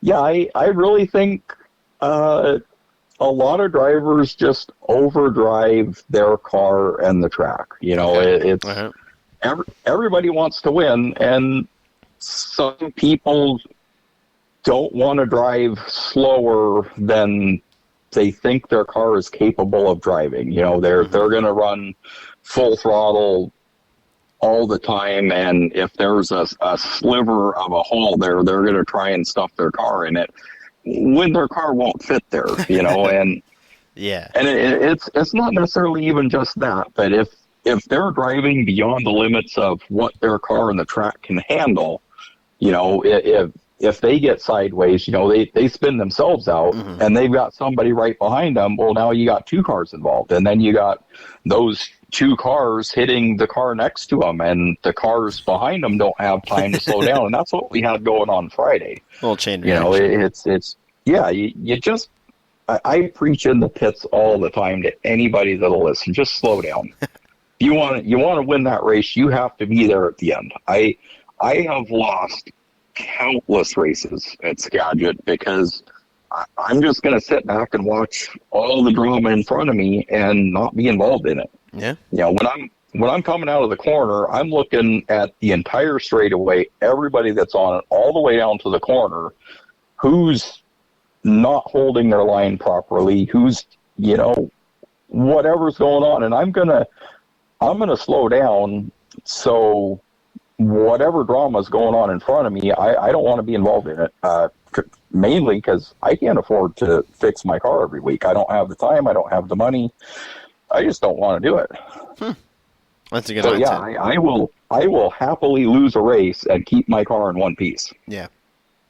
Yeah, I really think a lot of drivers just overdrive their car and the track. It's everybody wants to win, and some people don't want to drive slower than they think their car is capable of driving. They're going to run full throttle all the time, and if there's a sliver of a hole there, they're going to try and stuff their car in it when their car won't fit there. And yeah, and it's not necessarily even just that, but if they're driving beyond the limits of what their car and the track can handle, if they get sideways, they spin themselves out, and they've got somebody right behind them. Well, now you got two cars involved, and then you got those two cars hitting the car next to them, and the cars behind them don't have time to slow down. And that's what we had going on Friday. Little chain reaction. I preach in the pits all the time to anybody that'll listen. Just slow down. You want to win that race, you have to be there at the end. I have lost countless races at Skagit because I'm just going to sit back and watch all the drama in front of me and not be involved in it. Yeah. When I'm coming out of the corner, I'm looking at the entire straightaway, everybody that's on it, all the way down to the corner, who's not holding their line properly, who's, whatever's going on. And I'm going to slow down. So whatever drama is going on in front of me, I don't want to be involved in it. Mainly because I can't afford to fix my car every week. I don't have the time. I don't have the money. I just don't want to do it. That's a good So mindset. yeah, I will happily lose a race and keep my car in one piece. Yeah.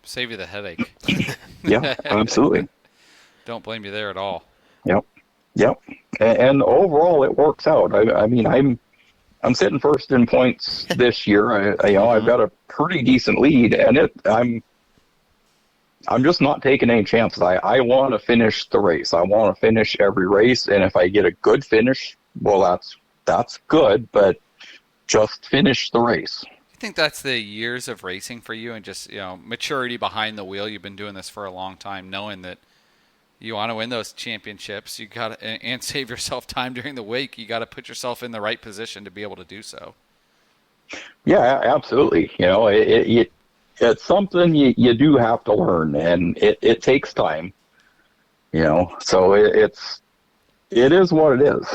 Save you the headache. Yeah, absolutely. Don't blame you there at all. Yep. And overall, it works out. I'm sitting first in points this year. I've got a pretty decent lead, and I'm just not taking any chances. I want to finish the race. I want to finish every race, and if I get a good finish, well, that's good, but just finish the race. You think that's the years of racing for you and just, maturity behind the wheel? You've been doing this for a long time, knowing that you want to win those championships. You got to, and save yourself time during the week. You got to put yourself in the right position to be able to do so. Yeah, absolutely. It's something you do have to learn, and it takes time. So it is what it is.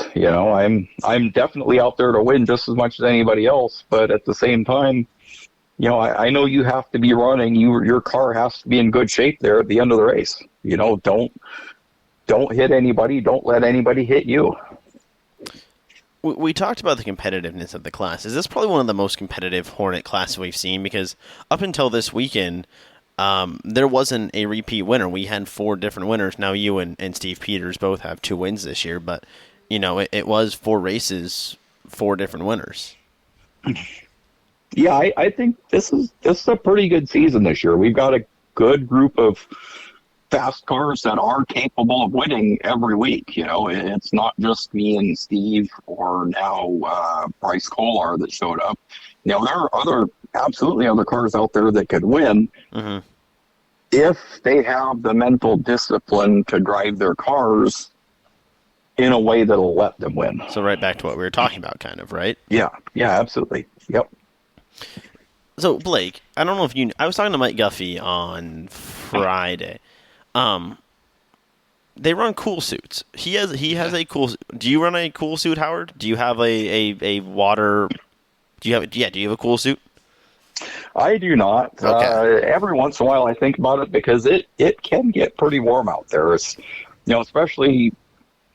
I'm definitely out there to win just as much as anybody else, but at the same time, I know you have to be running. Your car has to be in good shape there at the end of the race. Don't hit anybody. Don't let anybody hit you. We talked about the competitiveness of the class. Is this probably one of the most competitive Hornet classes we've seen? Because up until this weekend, there wasn't a repeat winner. We had 4 different winners. Now you and Steve Peters both have 2 wins this year, but it was 4 races, 4 different winners. Yeah, I think this is a pretty good season this year. We've got a good group of fast cars that are capable of winning every week. It's not just me and Steve or now Bryce Kolar that showed up. There are absolutely other cars out there that could win if they have the mental discipline to drive their cars in a way that'll let them win. So right back to what we were talking about, kind of, right? Yeah, absolutely. Yep. So Blake, I don't know if I was talking to Mike Guffey on Friday. They run cool suits. He has a cool. Do you run a cool suit, Howard? Do you have a water? Do you have a cool suit? I do not. Okay. Every once in a while I think about it because it can get pretty warm out there. It's, especially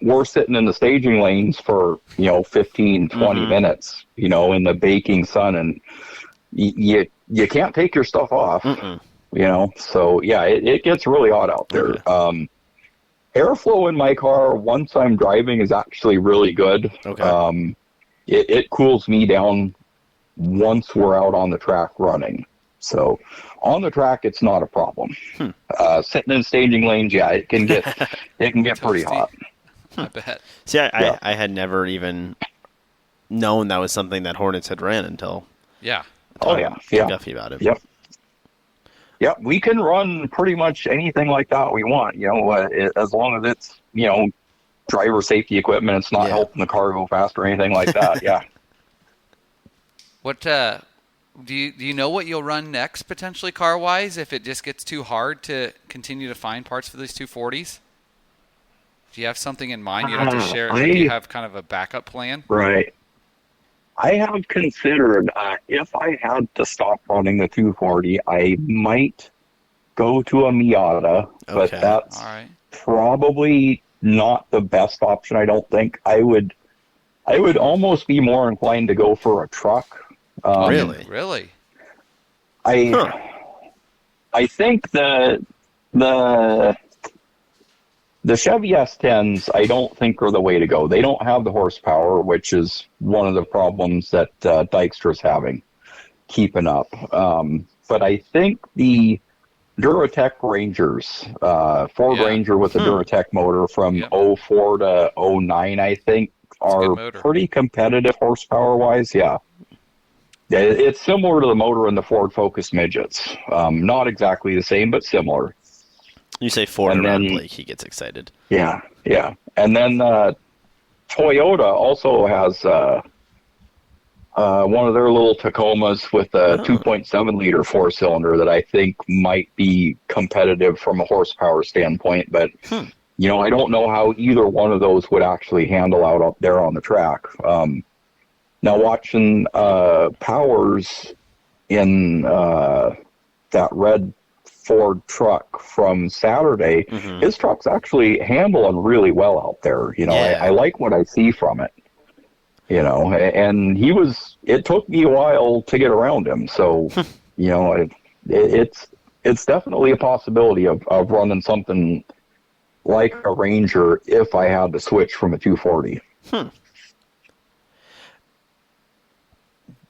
we're sitting in the staging lanes for, 15, 20 minutes, in the baking sun, and you can't take your stuff off, so yeah, it gets really hot out there. Okay. Airflow in my car once I'm driving is actually really good. Okay. It cools me down once we're out on the track running. So on the track, it's not a problem. Sitting in staging lanes, yeah, it can get pretty hot. I bet. See, I had never even known that was something that Hornets had ran until. Yeah. Guffey about it. Yep. Yep, we can run pretty much anything like that we want, as long as it's, driver safety equipment. It's not helping the car go fast or anything like that. Yeah. What do you know what you'll run next potentially car wise if it just gets too hard to continue to find parts for these 240s? Do you have something in mind you'd have to share? Do you have kind of a backup plan? Right. I have considered if I had to stop running the 240, I might go to a Miata, but that's probably not the best option. I don't think I would almost be more inclined to go for a truck. Really? I think the Chevy S10s, I don't think are the way to go. They don't have the horsepower, which is one of the problems that Dykstra's having, keeping up. But I think the Duratec Rangers, Ford Ranger with the Duratec motor from 04 to 09, I think, are pretty competitive horsepower-wise. Yeah. It's similar to the motor in the Ford Focus Midgets. Not exactly the same, but similar. You say Ford around Blake, he gets excited. Yeah. And then Toyota also has one of their little Tacomas with a 2.7-liter four-cylinder that I think might be competitive from a horsepower standpoint. But, I don't know how either one of those would actually handle out up there on the track. Now, watching Powers in that red Ford truck from Saturday, his truck's actually handling really well out there. I like what I see from it. And it took me a while to get around him. So, it's definitely a possibility of running something like a Ranger if I had to switch from a 240.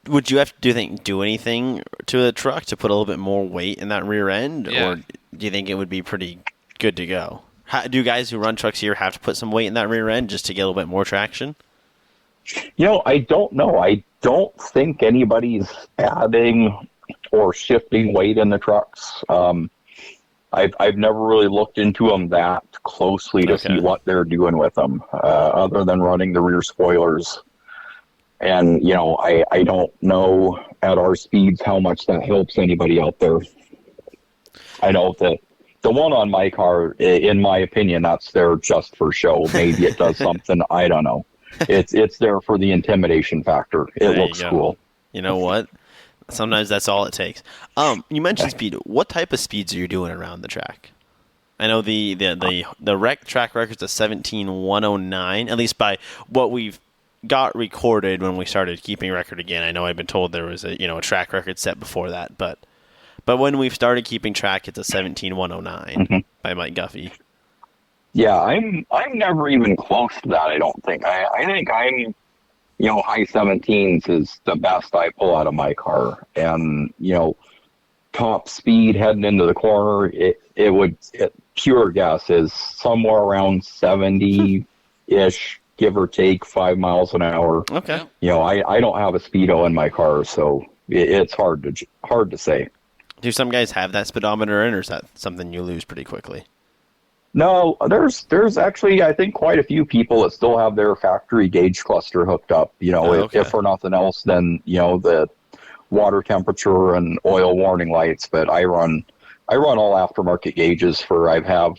Would you have to do anything to the truck to put a little bit more weight in that rear end, or do you think it would be pretty good to go? Do guys who run trucks here have to put some weight in that rear end just to get a little bit more traction? I don't know. I don't think anybody's adding or shifting weight in the trucks. I've never really looked into them that closely to see what they're doing with them, other than running the rear spoilers. And, I don't know at our speeds how much that helps anybody out there. I know that the one on my car, in my opinion, that's there just for show. Maybe it does something. I don't know. It's there for the intimidation factor. It looks cool. You know what? Sometimes that's all it takes. You mentioned speed. What type of speeds are you doing around the track? I know the track record's a 17,109, at least by what we've got recorded when we started keeping record again. I know I've been told there was a track record set before that, but when we've started keeping track, it's a 17,109 by Mike Guffey. Yeah, I'm never even close to that. I don't think. I think I'm high 17s is the best I pull out of my car, and top speed heading into the corner, pure guess is somewhere around 70-ish. Give or take 5 miles an hour. Okay. I don't have a speedo in my car, so it's hard to say. Do some guys have that speedometer in, or is that something you lose pretty quickly? No, there's actually, I think, quite a few people that still have their factory gauge cluster hooked up. If for nothing else, then the water temperature and oil warning lights, but I run all aftermarket gauges I have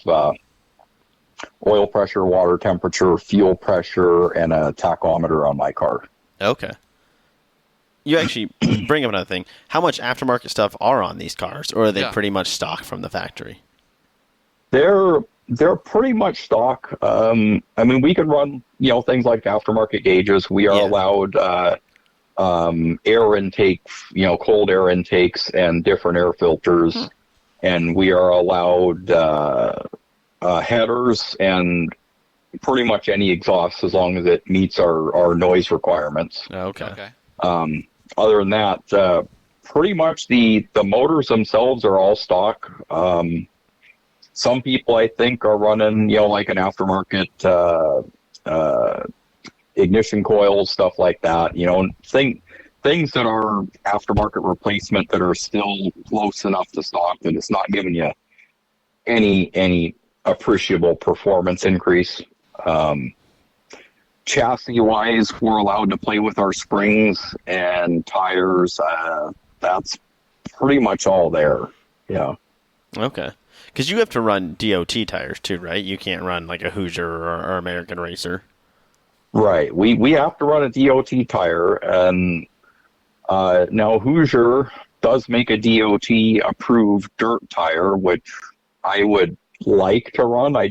oil pressure, water temperature, fuel pressure, and a tachometer on my car. Okay. You actually bring up another thing. How much aftermarket stuff are on these cars, or are they pretty much stock from the factory? They're pretty much stock. I mean, we can run, things like aftermarket gauges. We are allowed air intake, cold air intakes and different air filters. And we are allowed headers and pretty much any exhaust as long as it meets our noise requirements. Okay. Other than that, pretty much the motors themselves are all stock. Some people, I think, are running, like an aftermarket ignition coils, stuff like that. Things that are aftermarket replacement that are still close enough to stock that it's not giving you any appreciable performance increase. Chassis-wise, we're allowed to play with our springs and tires. That's pretty much all there. Yeah. Okay. Because you have to run DOT tires too, right? You can't run like a Hoosier or American Racer. Right. We have to run a DOT tire, and now Hoosier does make a DOT-approved dirt tire, which I would like to run. I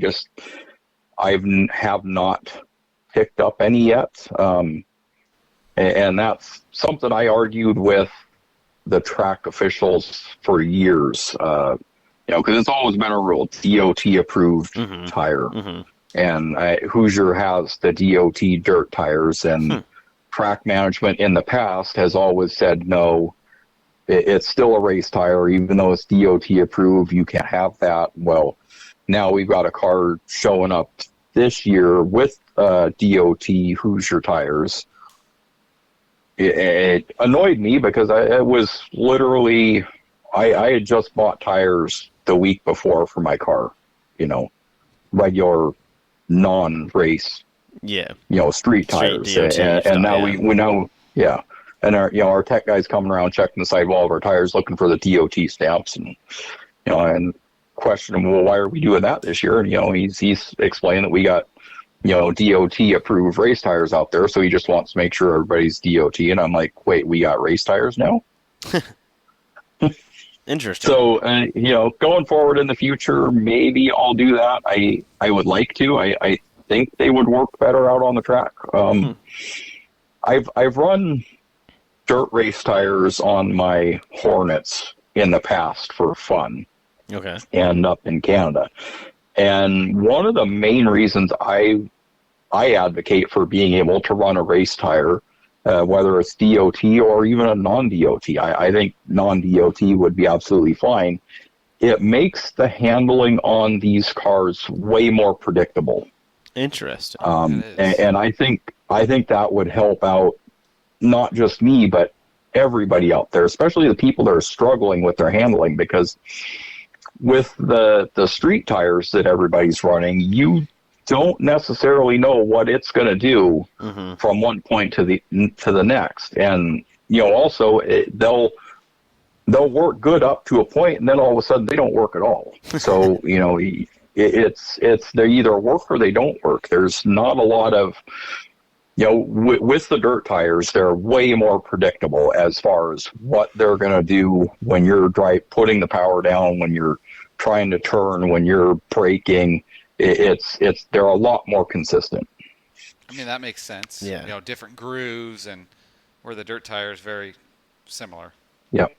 have not picked up any yet, and that's something I argued with the track officials for years. Because it's always been a real DOT-approved tire, and Hoosier has the DOT dirt tires, and track management in the past has always said no. It's still a race tire, even though it's DOT approved. You can't have that. Well, now we've got a car showing up this year with DOT Hoosier tires. It annoyed me because it was literally, I had just bought tires the week before for my car, regular non-race, street tires. And now we know, and our tech guy's coming around checking the sidewall of our tires looking for the DOT stamps, and and questioning, well, why are we doing that this year? And he's explaining that we got DOT approved race tires out there, so he just wants to make sure everybody's DOT. And I'm like, wait, we got race tires now? Interesting. So going forward in the future, maybe I'll do that. I would like to. I think they would work better out on the track. I've run dirt race tires on my Hornets in the past for fun. Okay. And up in Canada. And one of the main reasons I advocate for being able to run a race tire, whether it's DOT or even a non-DOT, I think non-DOT would be absolutely fine. It makes the handling on these cars way more predictable. Interesting. And I think that would help out not just me, but everybody out there, especially the people that are struggling with their handling, because with the street tires that everybody's running, you don't necessarily know what it's going to do from one point to the next. And also they'll work good up to a point, and then all of a sudden they don't work at all. So it's they either work or they don't work. There's not a lot of with the dirt tires, they're way more predictable as far as what they're going to do when you're putting the power down, when you're trying to turn, when you're braking. They're a lot more consistent. I mean, that makes sense. Yeah. Different grooves, and where the dirt tire is very similar. Yep.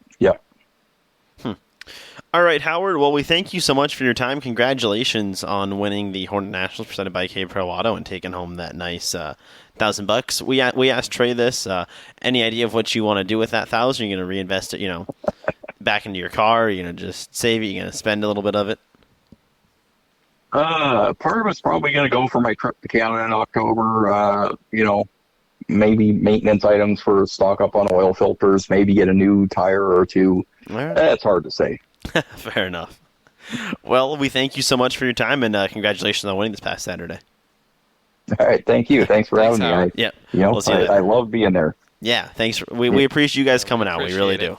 All right, Howard. Well, we thank you so much for your time. Congratulations on winning the Hornet Nationals presented by K Pro Auto and taking home that nice $1,000. We asked Trey this. Any idea of what you want to do with that $1,000? You're going to reinvest it, back into your car? You're going to just save it? You're going to spend a little bit of it? Part of it's probably going to go for my trip to Canada in October. Maybe maintenance items for stock up on oil filters, maybe get a new tire or two. Right. It's hard to say. Fair enough. Well, we thank you so much for your time, and congratulations on winning this past Saturday. All right, thank you. Thanks for having me. We'll see you later. I love being there. Yeah, thanks. We appreciate you guys coming out. We really do.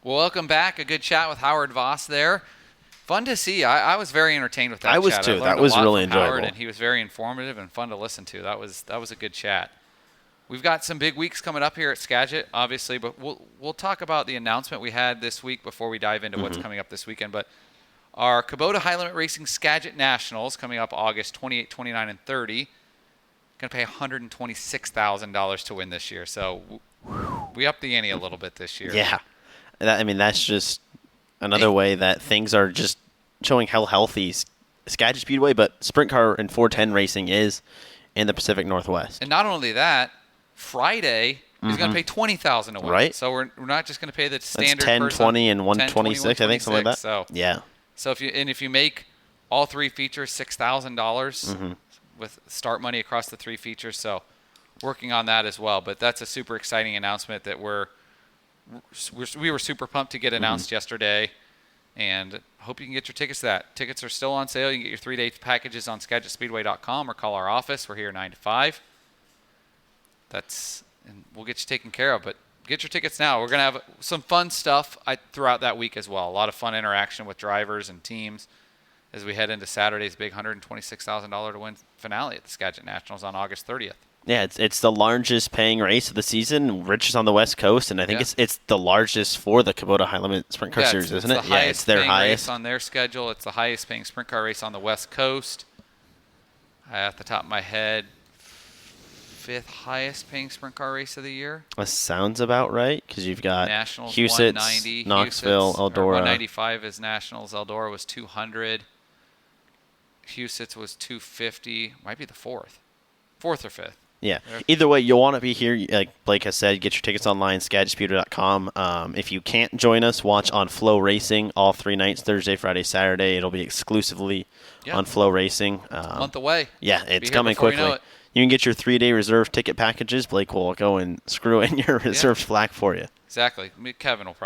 Well, welcome back. A good chat with Howard Vos there. Fun to see. I was very entertained with that chat. I was too. That was really enjoyable. Howard, and he was very informative and fun to listen to. That was a good chat. We've got some big weeks coming up here at Skagit, obviously, but we'll talk about the announcement we had this week before we dive into what's coming up this weekend. But our Kubota High Limit Racing Skagit Nationals coming up August 28, 29, and 30. Going to pay $126,000 to win this year. So we upped the ante a little bit this year. Yeah. That's just another way that things are just showing how healthy Skagit Speedway, but sprint car and 410 racing is in the Pacific Northwest. And not only that, Friday is going to pay $20,000 to win. Right. So we're not just going to pay the standard. That's 10, person, 20, and 126, I think, something like that. So yeah. So if you make all three features $6,000 with start money across the three features, so working on that as well. But that's a super exciting announcement that we were super pumped to get announced yesterday, and hope you can get your tickets to that. Tickets are still on sale. You can get your 3-day packages on SkagitSpeedway.com or call our office. We're here 9 to 5. And we'll get you taken care of, but get your tickets now. We're going to have some fun stuff throughout that week as well. A lot of fun interaction with drivers and teams as we head into Saturday's big $126,000 to win finale at the Skagit Nationals on August 30th. Yeah, it's the largest paying race of the season, richest on the West Coast, and I think it's the largest for the Kubota High Limit Sprint Car Series, isn't it? Yeah, it's their highest race on their schedule. It's the highest paying sprint car race on the West Coast. At the top of my head, 5th highest paying sprint car race of the year. That Sounds about right, because you've got Nationals Huset's, 190, Knoxville, Eldora. 195 is Nationals. Eldora was 200. Huset's was 250. Might be the 4th or 5th. Yeah. Either way, you'll want to be here. Like Blake has said, get your tickets online, SkagitSpeedway.com. If you can't join us, watch on Flow Racing all 3 nights, Thursday, Friday, Saturday. It'll be exclusively on Flow Racing. A month away. Yeah, it's coming quickly. You can get your 3-day reserve ticket packages. Blake will go and screw in your reserve slack for you. Exactly. Kevin and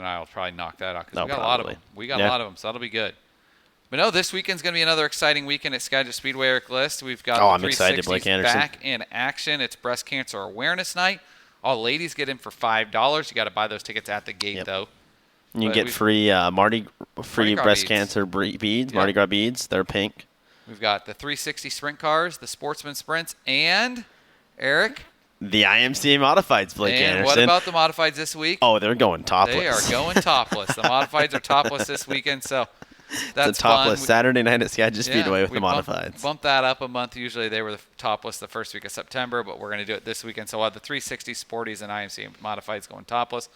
I will probably knock that out because we got probably. a lot of them. We got a lot of them, so that'll be good. But no, this weekend's going to be another exciting weekend at Skagit Speedway, Erik List. We've got I'm excited, Blake Anderson. back in action. It's Breast Cancer Awareness Night. All ladies get in for $5. You got to buy those tickets at the gate, though. You can get free breast cancer beads, Mardi Gras beads. They're pink. We've got the 360 Sprint Cars, the Sportsman Sprints, and, Eric? The IMCA Modifies, Blake Anderson. And what about the Modifieds this week? Oh, they're going topless. They are going topless. The Modifieds are topless this weekend, so that's it's a topless fun. Saturday night at Skagit Speedway with the Modifieds. Bump that up a month. Usually they were the topless the first week of September, but we're going to do it this weekend. So we'll have the 360 Sporties and IMCA Modifieds going topless.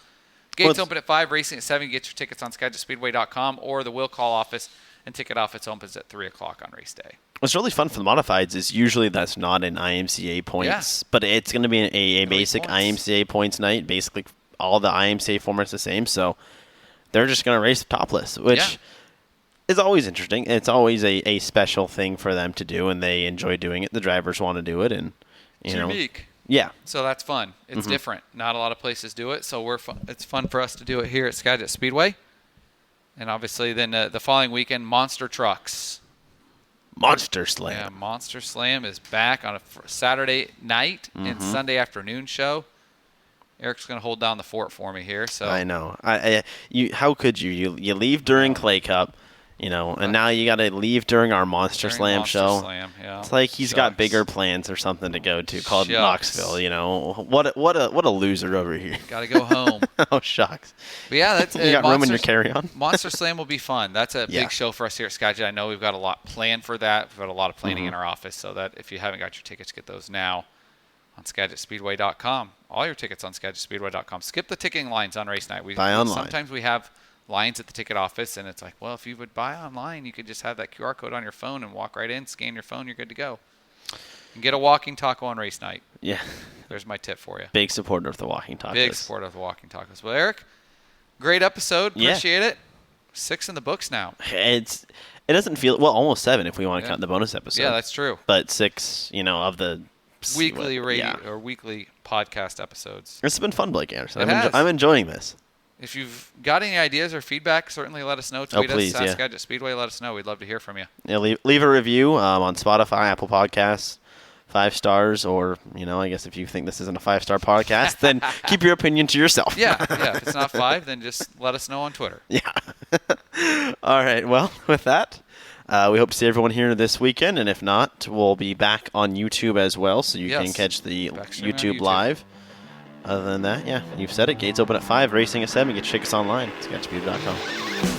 Gates open at 5, racing at 7. Get your tickets on SkagitSpeedway.com or the will call office, and ticket office opens at 3 o'clock on race day. What's really fun for the Modifieds is usually that's not an IMCA points, but it's going to be a basic IMCA points night. Basically, all the IMCA formats the same, so they're just going to race topless, which is always interesting. It's always a special thing for them to do, and they enjoy doing it. The drivers want to do it, and it's unique. Yeah. So that's fun. It's different. Not a lot of places do it, so it's fun for us to do it here at Skagit Speedway. And obviously then the following weekend, Monster Trucks. Monster Slam. Yeah, Monster Slam is back on a Saturday night and Sunday afternoon show. Eric's going to hold down the fort for me here. So I know. How could you? You leave during Clay Cup, and now you got to leave during our Monster Slam show. Slam, yeah. It's like he's got bigger plans or something to go to called Knoxville. What a loser over here. Got to go home. Oh, shucks. But yeah, that's you got room in your carry-on. Monster Slam will be fun. That's a big show for us here at Skagit. I know we've got a lot planned for that. We've got a lot of planning in our office, so that if you haven't got your tickets, get those now on SkagitSpeedway.com. All your tickets on SkagitSpeedway.com. Skip the ticketing lines on race night. Buy online. Sometimes we have lines at the ticket office, and it's like, well, if you would buy online, you could just have that QR code on your phone and walk right in, scan your phone, you're good to go. And get a walking taco on race night. Yeah. There's my tip for you. Big supporter of the walking tacos. Big supporter of the walking tacos. Well, Erik, great episode. Appreciate it. 6 in the books now. It doesn't feel almost 7 if we want to count the bonus episode. Yeah, that's true. But 6, of the weekly radio or weekly podcast episodes. It's been fun, Blake Anderson. I'm enjoying this. if you've got any ideas or feedback, certainly let us know. Tweet please, us at yeah. Skagit Speedway. Let us know. We'd love to hear from you. Yeah, leave a review on Spotify, Apple Podcasts, 5 stars, or, I guess if you think this isn't a 5-star podcast, then keep your opinion to yourself. Yeah. If it's not 5, then just let us know on Twitter. Yeah. All right. Well, with that, we hope to see everyone here this weekend, and if not, we'll be back on YouTube as well, so you can catch the YouTube live. Other than that, yeah, you've said it. Gates open at 5, racing at 7. Get tickets online. SkagitSpeedway.com.